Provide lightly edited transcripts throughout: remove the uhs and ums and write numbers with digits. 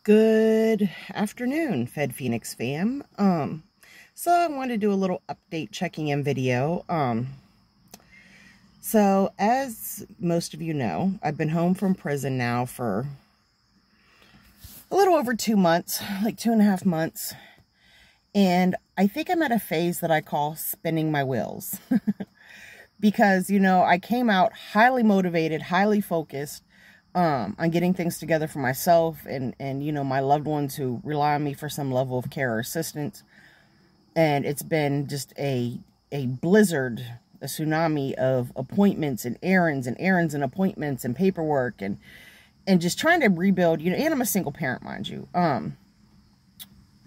Good afternoon, Fed Phoenix fam. So I wanted to do a little update checking in video. So as most of you know, I've been home from prison now for a little over 2 months, like 2.5 months. And I think I'm at a phase that I call spinning my wheels. Because, I came out highly motivated, highly focused, on getting things together for myself and my loved ones who rely on me for some level of care or assistance. And it's been just a blizzard, a tsunami of appointments and errands and appointments and paperwork and just trying to rebuild, and I'm a single parent, mind you,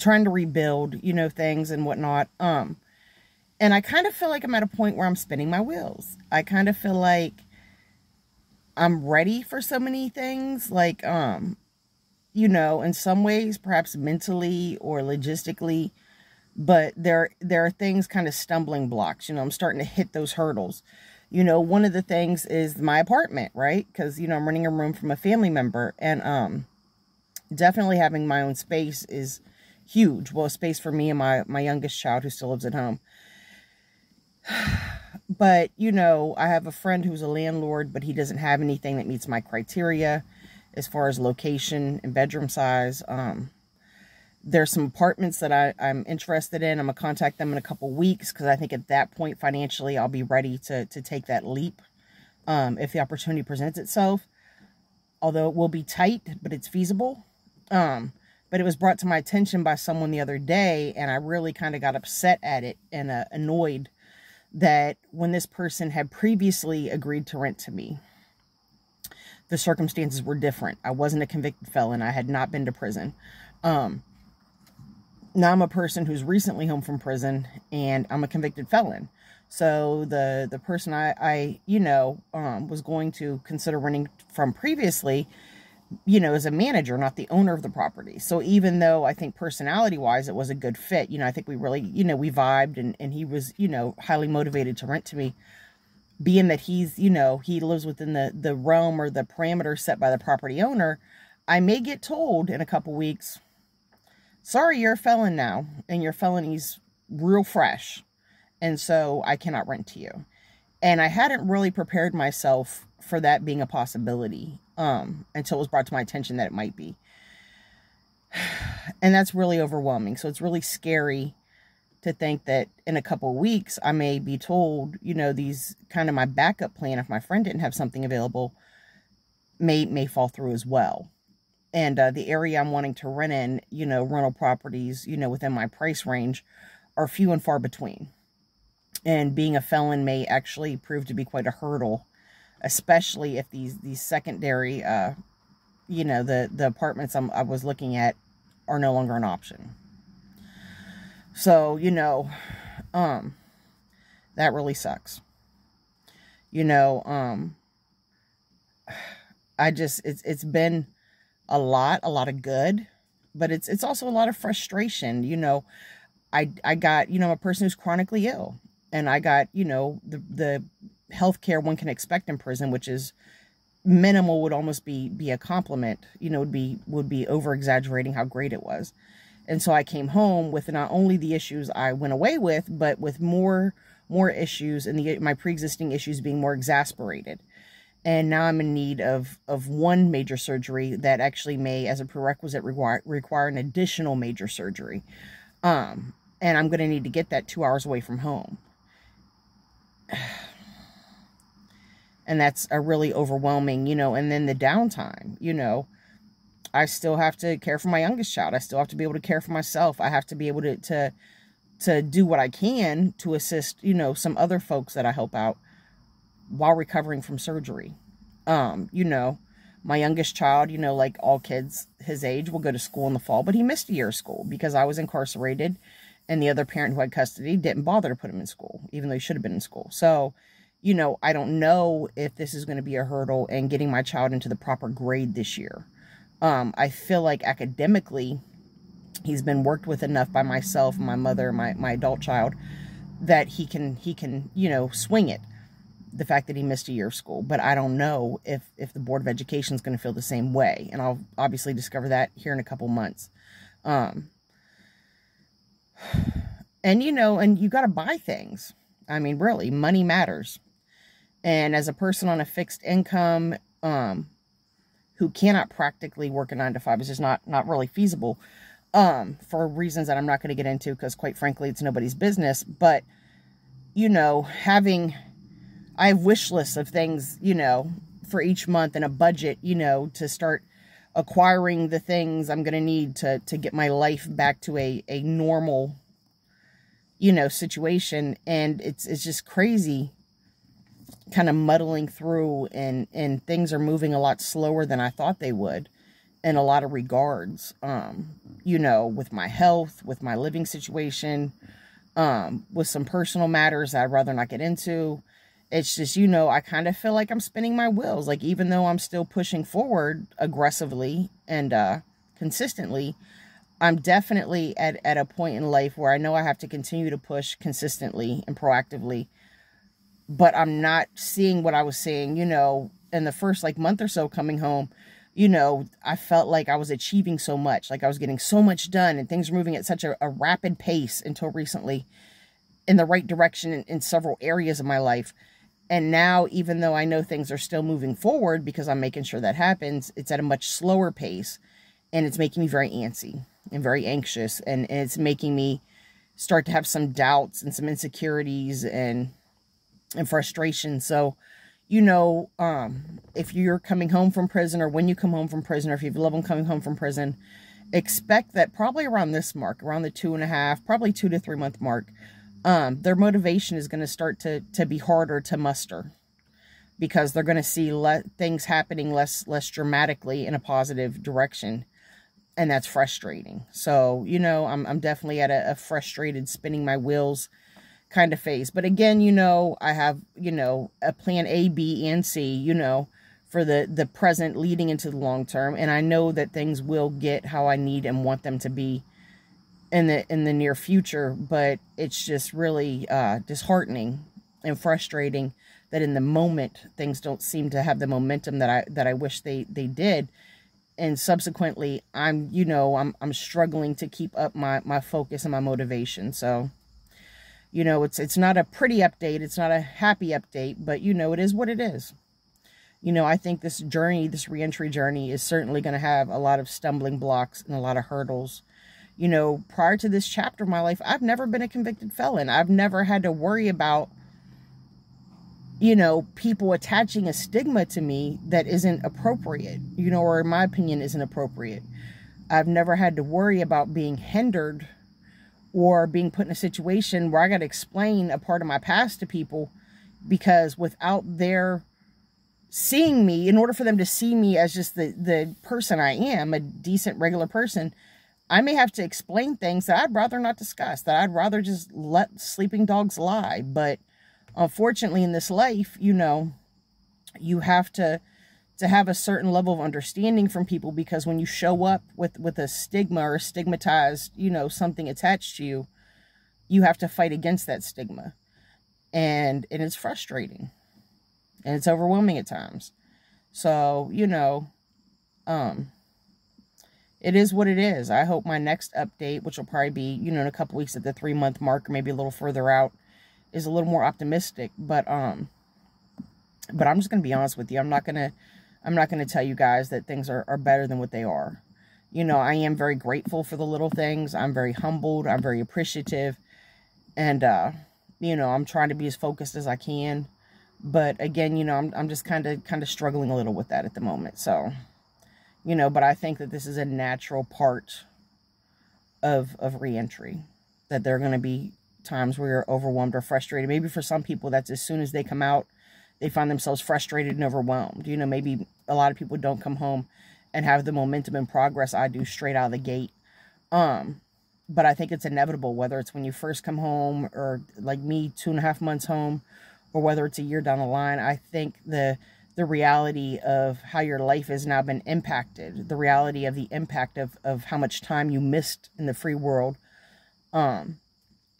trying to rebuild, things and whatnot. And I kind of feel like I'm at a point where I'm spinning my wheels. I kind of feel like I'm ready for so many things, like, in some ways, perhaps mentally or logistically, but there are things kind of stumbling blocks. I'm starting to hit those hurdles. One of the things is my apartment, right? Because, I'm renting a room from a family member, and definitely having my own space is huge. Well, a space for me and my youngest child who still lives at home. But, I have a friend who's a landlord, but he doesn't have anything that meets my criteria as far as location and bedroom size. There's some apartments that I'm interested in. I'm going to contact them in a couple weeks because I think at that point financially I'll be ready to take that leap if the opportunity presents itself. Although it will be tight, but it's feasible. But it was brought to my attention by someone the other day, and I really kind of got upset at it and annoyed that when this person had previously agreed to rent to me, the circumstances were different. I wasn't a convicted felon. I had not been to prison. Now I'm a person who's recently home from prison, and I'm a convicted felon. So the person I was going to consider renting from previously, as a manager, not the owner of the property. So even though I think personality-wise it was a good fit, I think we really, we vibed, and he was, highly motivated to rent to me, being that he's, he lives within the realm or the parameters set by the property owner, I may get told in a couple weeks, sorry, you're a felon now, and your felony's real fresh, and so I cannot rent to you. And I hadn't really prepared myself for that being a possibility until it was brought to my attention that it might be. And that's really overwhelming. So it's really scary to think that in a couple of weeks I may be told, these kind of my backup plan, if my friend didn't have something available, may fall through as well. And the area I'm wanting to rent in, rental properties, within my price range are few and far between. And being a felon may actually prove to be quite a hurdle, especially if these secondary, the apartments I was looking at are no longer an option. So, that really sucks. It's been a lot of good, but it's also a lot of frustration. I got, a person who's chronically ill, and I got, the healthcare one can expect in prison, which is minimal, would almost be a compliment, would be over exaggerating how great it was. And so I came home with not only the issues I went away with, but with more issues, and my pre-existing issues being more exasperated. And now I'm in need of one major surgery that actually may, as a prerequisite, require an additional major surgery. And I'm going to need to get that 2 hours away from home. And that's a really overwhelming, and then the downtime, I still have to care for my youngest child. I still have to be able to care for myself. I have to be able to do what I can to assist, some other folks that I help out while recovering from surgery. My youngest child, like all kids his age, will go to school in the fall, but he missed a year of school because I was incarcerated, and the other parent who had custody didn't bother to put him in school, even though he should have been in school. So, I don't know if this is going to be a hurdle in getting my child into the proper grade this year. I feel like academically, he's been worked with enough by myself, my mother, my adult child, that he can, swing it. the fact that he missed a year of school. But I don't know if the Board of Education is going to feel the same way. And I'll obviously discover that here in a couple months. And, you know, and you got to buy things. I mean, really, money matters. And as a person on a fixed income, who cannot practically work a 9-to-5, it's just not really feasible, for reasons that I'm not going to get into, because quite frankly, it's nobody's business. But, you know, I have wish lists of things, you know, for each month, and a budget, you know, to start acquiring the things I'm going to need to get my life back to a normal, you know, situation. And it's just crazy kind of muddling through, and things are moving a lot slower than I thought they would in a lot of regards, you know, with my health, with my living situation, with some personal matters that I'd rather not get into. It's just, you know, I kind of feel like I'm spinning my wheels. Like, even though I'm still pushing forward aggressively and consistently, I'm definitely at a point in life where I know I have to continue to push consistently and proactively. But I'm not seeing what I was seeing, you know, in the first like month or so coming home. You know, I felt like I was achieving so much, like I was getting so much done, and things were moving at such a rapid pace until recently in the right direction in several areas of my life. And now, even though I know things are still moving forward because I'm making sure that happens, it's at a much slower pace, and it's making me very antsy and very anxious. And it's making me start to have some doubts and some insecurities and frustration. So, you know, if you're coming home from prison, or when you come home from prison, or if you have a loved one coming home from prison, expect that probably around this mark, around the 2.5, probably 2 to 3 month mark, their motivation is going to start to be harder to muster, because they're going to see things happening less dramatically in a positive direction. And that's frustrating. So, you know, I'm definitely at a frustrated, spinning my wheels kind of phase. But again, you know, I have, you know, a plan A, B, and C, you know, for the present leading into the long term. And I know that things will get how I need and want them to be in the near future. But it's just really disheartening and frustrating that in the moment things don't seem to have the momentum that I wish they did. And subsequently, I'm struggling to keep up my focus and my motivation. So, you know, it's not a pretty update. It's not a happy update, but, you know, it is what it is. You know, I think this journey, this reentry journey, is certainly going to have a lot of stumbling blocks and a lot of hurdles. You know, prior to this chapter of my life, I've never been a convicted felon. I've never had to worry about, you know, people attaching a stigma to me that isn't appropriate, you know, or in my opinion isn't appropriate. I've never had to worry about being hindered or being put in a situation where I got to explain a part of my past to people, because without their seeing me, in order for them to see me as just the person I am, a decent, regular person, I may have to explain things that I'd rather not discuss, that I'd rather just let sleeping dogs lie. But unfortunately, in this life, you know, you have to have a certain level of understanding from people, because when you show up with a stigma or a stigmatized, you know, something attached to you, you have to fight against that stigma. And it's frustrating, and it's overwhelming at times. So, you know, it is what it is. I hope my next update, which will probably be, you know, in a couple weeks at the 3 month mark, or maybe a little further out, is a little more optimistic. But I'm just going to be honest with you. I'm not going to tell you guys that things are better than what they are. You know, I am very grateful for the little things. I'm very humbled. I'm very appreciative. And, you know, I'm trying to be as focused as I can. But again, you know, I'm just kind of struggling a little with that at the moment. So, you know, but I think that this is a natural part of reentry, that there are going to be times where you're overwhelmed or frustrated. Maybe for some people, that's as soon as they come out, they find themselves frustrated and overwhelmed. You know, maybe a lot of people don't come home and have the momentum and progress I do straight out of the gate. But I think it's inevitable, whether it's when you first come home, or like me, 2.5 months home, or whether it's a year down the line. I think the reality of how your life has now been impacted, the reality of the impact of how much time you missed in the free world, and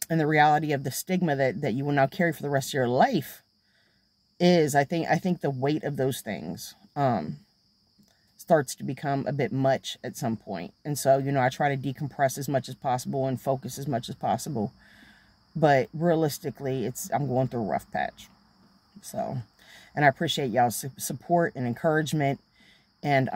the reality of the stigma that you will now carry for the rest of your life, is, I think the weight of those things starts to become a bit much at some point. And so, you know, I try to decompress as much as possible and focus as much as possible. But realistically, I'm going through a rough patch. So, and I appreciate y'all's support and encouragement. And,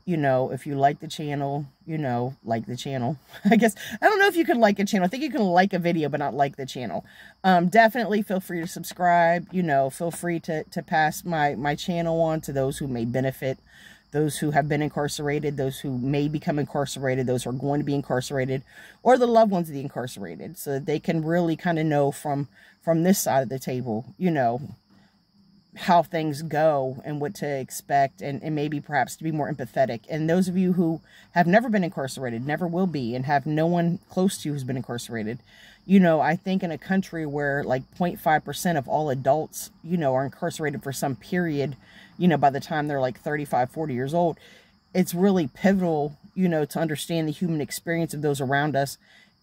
you know, if you like the channel, you know, like the channel. I guess, I don't know if you can like a channel. I think you can like a video, but not like the channel. Definitely feel free to subscribe. You know, feel free to pass my channel on to those who may benefit, those who have been incarcerated, those who may become incarcerated, those who are going to be incarcerated, or the loved ones of the incarcerated, so that they can really kind of know from this side of the table, you know, how things go and what to expect, and maybe perhaps to be more empathetic. And those of you who have never been incarcerated, never will be, and have no one close to you who's been incarcerated, you know, I think in a country where like 0.5% of all adults, you know, are incarcerated for some period, you know, by the time they're like 35, 40 years old, it's really pivotal, you know, to understand the human experience of those around us.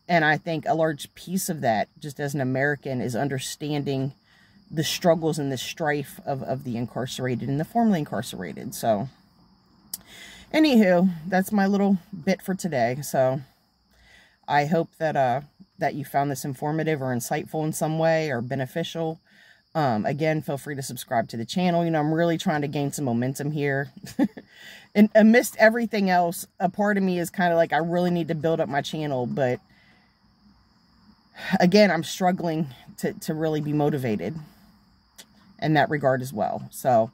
And I think a large piece of that, just as an American, is understanding the struggles and the strife of the incarcerated and the formerly incarcerated. So, anywho, that's my little bit for today. So, I hope that that you found this informative or insightful in some way, or beneficial. Again, feel free to subscribe to the channel. You know, I'm really trying to gain some momentum here. And amidst everything else, a part of me is kind of like, I really need to build up my channel. But again, I'm struggling to really be motivated in that regard as well. So,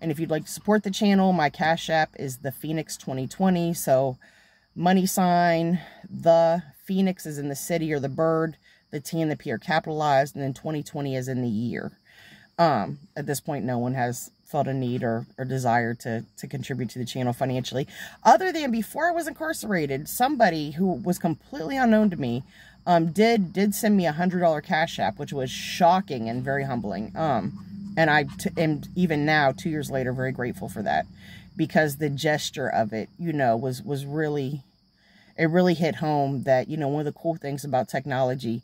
and if you'd like to support the channel, my Cash App is the Phoenix 2020. So, money sign, the Phoenix is in the city or the bird, the T and the P are capitalized, and then 2020 is in the year. At this point, no one has felt a need or desire to contribute to the channel financially, other than before I was incarcerated, somebody who was completely unknown to me did send me a $100 Cash App, which was shocking and very humbling. And I am, even now, 2 years later, very grateful for that, because the gesture of it, you know, was really, it really hit home that, you know, one of the cool things about technology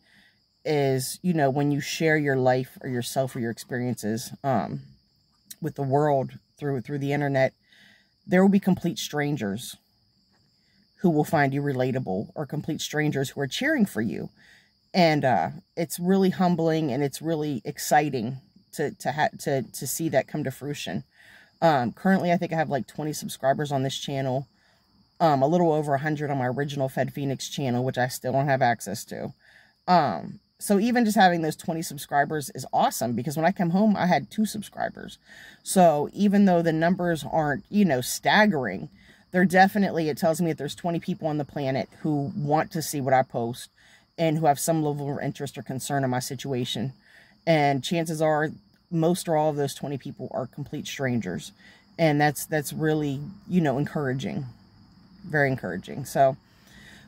is, you know, when you share your life or yourself or your experiences with the world through the internet, there will be complete strangers who will find you relatable, or complete strangers who are cheering for you. And it's really humbling, and it's really exciting to see that come to fruition. Currently, I think I have like 20 subscribers on this channel, a little over 100 on my original Fed Phoenix channel, which I still don't have access to. So even just having those 20 subscribers is awesome, because when I come home, I had 2 subscribers. So even though the numbers aren't, you know, staggering, they're definitely, it tells me that there's 20 people on the planet who want to see what I post and who have some level of interest or concern in my situation. And chances are, most or all of those 20 people are complete strangers. And that's really, you know, encouraging. Very encouraging. So,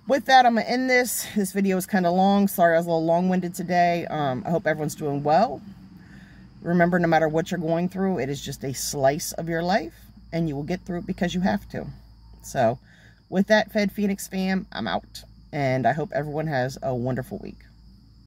with that, I'm going to end this. This video is kind of long. Sorry, I was a little long-winded today. I hope everyone's doing well. Remember, no matter what you're going through, it is just a slice of your life, and you will get through it because you have to. So, with that, Fed Phoenix fam, I'm out. And I hope everyone has a wonderful week.